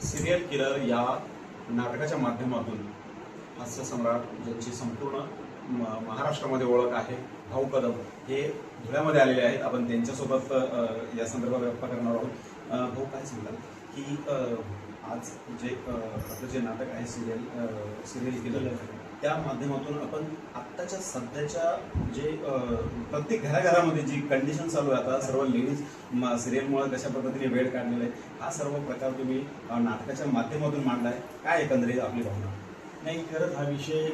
Serial killer या नाटकाच्या माध्यमातून हास्य सम्राट ज्यांची संपूर्ण महाराष्ट्रामध्ये ओळख आहे भाऊ कदम हे धुळ्यामध्ये आलेले आहेत. आपण त्यांच्यासोबत या संदर्भात गप्पा करणार आहोत. भाऊ काय सांगाल की आज जे आपलं जे नाटक आहे सिरियल किलर त्या माध्यमातून आपण आत्ताच्या सध्याच्या जे प्रत्येक घराघरामध्ये जी कंडिशन चालू आहे आता सर्व लेडीज सिरियलमुळे कशा पद्धतीने वेळ काढलेला आहे हा सर्व प्रकार तुम्ही नाटकाच्या माध्यमातून मांडलाय. काय एकंदरीत आपली भावना? नाही, खरंच हा विषय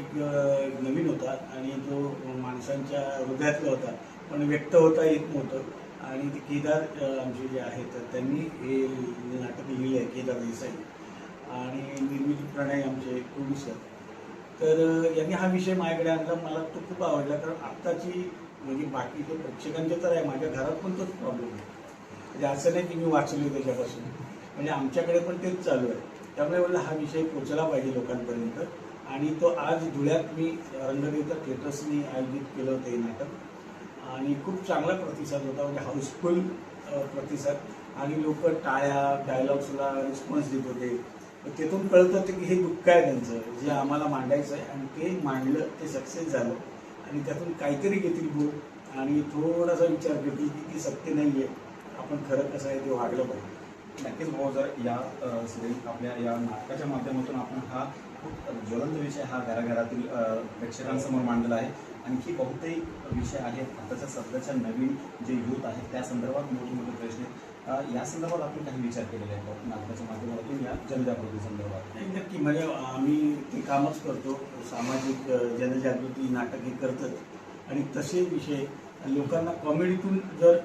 नवीन होता आणि जो माणसांच्या हृदयातला होता पण व्यक्त होता येत नव्हतं. आणि ते केदार आमचे जे आहेत त्यांनी हे नाटक लिहिले आहे, केदार देसाई, आणि निर्मिती प्रणय आमचे प्रोड्युसर. तर यांनी हा विषय माझ्याकडे आणला. मला तो खूप आवडला, कारण आत्ताची म्हणजे बाकीचे प्रेक्षकांचे तर आहे, माझ्या घरात पण तोच प्रॉब्लेम आहे. म्हणजे असं नाही की मी वाचलो त्याच्यापासून, म्हणजे आमच्याकडे पण तेच चालू आहे. त्यामुळे मला हा विषय पोचला पाहिजे लोकांपर्यंत. आणि तो आज धुळ्यात मी रंगदेवता थिएटर्सनी आयोजित केलं होतं हे नाटक, आणि खूप चांगला प्रतिसाद होता, म्हणजे हाऊसफुल प्रतिसाद. आणि लोक टाळ्या डायलॉग्सला रिस्पॉन्स देत होते. तिथून कळत होतं की हे दुःख आहे त्यांचं जे आम्हाला मांडायचं आहे, आणि ते मांडलं, ते सक्सेस झालं. आणि त्यातून काहीतरी घेतील बोल आणि थोडासा विचार करतील की सत्य नाही आहे, आपण खरं कसं आहे ते वागलं पाहिजे. नक्कीच भाऊ, जर या सिरियल आपल्या या नाटकाच्या माध्यमातून आपण हा खूप ज्वलंत विषय हा घराघरातील प्रेक्षकांसमोर मांडलेला आहे. आणखी बहुतेक विषय आहेत आताच्या सध्याच्या नवीन जे यूथ आहेत त्या संदर्भात मोठे मोठे प्रश्न आहेत. या संदर्भात आपण काही विचार केलेले आहेत नाटकाच्या माध्यमातून या जनजागृती संदर्भात? नाही, नक्की. म्हणजे आम्ही ते कामच करतो, सामाजिक जनजागृती नाटक हे करतात. आणि तसे विषय लोकांना कॉमेडीतून जर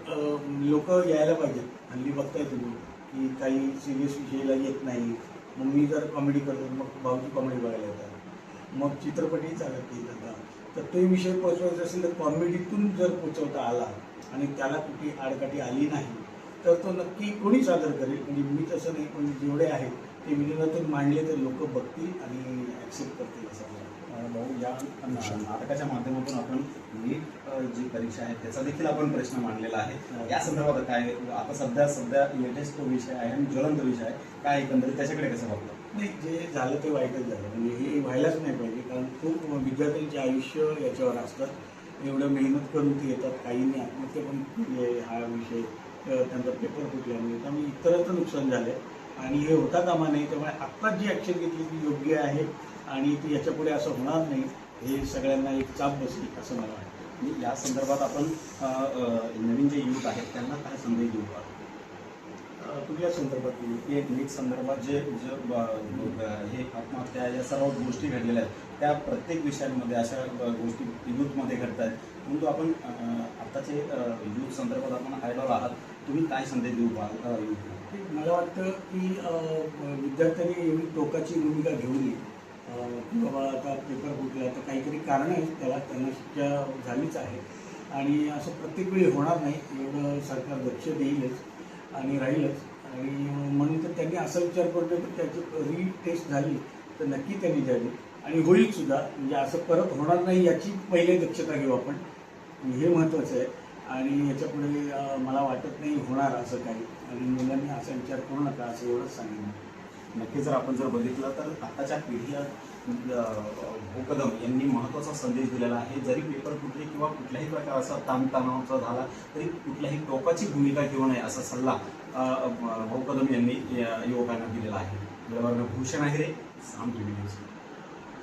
लोक यायला पाहिजेत. हल्ली बघताय तुम्ही की काही सिरियस विषयाला येत नाही. मग मी जर कॉमेडी करतो मग भाऊची कॉमेडी बघायला येतात, मग चित्रपटही चालत नाही आता. तर तो विषय पोचवायचा असेल तर कॉमेडीतून जर पोचवता आला आणि त्याला कुठे आडकाठी आली नाही तर तो नक्की कोणी सादर करेल. म्हणजे मी तसं नाही, पण जेवढे आहेत ते विनोदातून मांडले तर लोक बघतील आणि ॲक्सेप्ट करतील असं मला. भाऊ, या नाटकाच्या माध्यमातून आपण नीट जी परीक्षा आहे त्याचा देखील आपण प्रश्न मांडलेला आहे. या संदर्भात काय आता सध्या लेटेस्ट तो विषय आहे आणि ज्वलंत विषय आहे, काय एकंदरीत त्याच्याकडे कसं बघतो? नाही, जे झालं ते वाईटच झालं. म्हणजे हे व्हायलाच नाही पाहिजे, कारण खूप विद्यार्थ्यांचे आयुष्य याच्यावर असतात. एवढं मेहनत करून ते येतात, काहींनी आत्महत्या पण केली आहे हा विषय, त्यांचा पेपर फुटल्यामुळे. त्यामुळे इतरचं नुकसान झालं आहे आणि हे होता कामा नाही. त्यामुळे आत्ताच जी ॲक्शन घेतली ती योग्य आहे आणि ती याच्यापुढे असं होणार नाही, हे सगळ्यांना एक चाप बसली असं मला वाटतं. या संदर्भात आपण नवीन जे युथ आहेत त्यांना काय संदेश देऊ का? कुठल्या संदर्भात नीट संदर्भात जे हे आत्महत्या या सर्व गोष्टी घडलेल्या आहेत त्या प्रत्येक विषयांमध्ये अशा गोष्टी यूथमध्ये घडत आहेत. परंतु आपण आत्ताचे यूथ संदर्भात आपण आयडॉल आहात, तुम्ही काय संदेश देऊ का यूथला? मला वाटतं की विद्यार्थ्यांनी एवढी टोकाची भूमिका घेऊ नये की बाबा आता पेपर फुटला तर काहीतरी कारण आहे त्याला, त्यांना शिक्षा झालीच आहे आणि असं प्रत्येक वेळी होणार नाही, एवढं सरकार लक्ष देईलच आणि राहीलच. आणि म्हणून तर त्यांनी असा विचार करतो की त्याची रीटेस्ट झाली तर नक्की त्यांनी द्यावी आणि होईलसुद्धा. म्हणजे असं परत होणार नाही याची पहिले दक्षता घेऊ आपण, हे महत्त्वाचं आहे. आणि याच्यापुढे मला वाटत नाही होणार असं काही, आणि मुलांनी असा विचार करू नका असं एवढंच सांगेन. नक्की जर आपण जर बघितलं तर आताच्या पिढीला भाऊ कदम यांनी महत्त्वाचा संदेश दिलेला आहे. जरी पेपर फुटले किंवा कुठल्याही प्रकारचा ताणतणावाचा झाला तरी कुठल्याही टोकाची भूमिका घेऊ नये असा सल्ला भाऊ कदम यांनी युवकांना दिलेला आहे. भूषण आहे रे, साम टीव्ही न्यूज.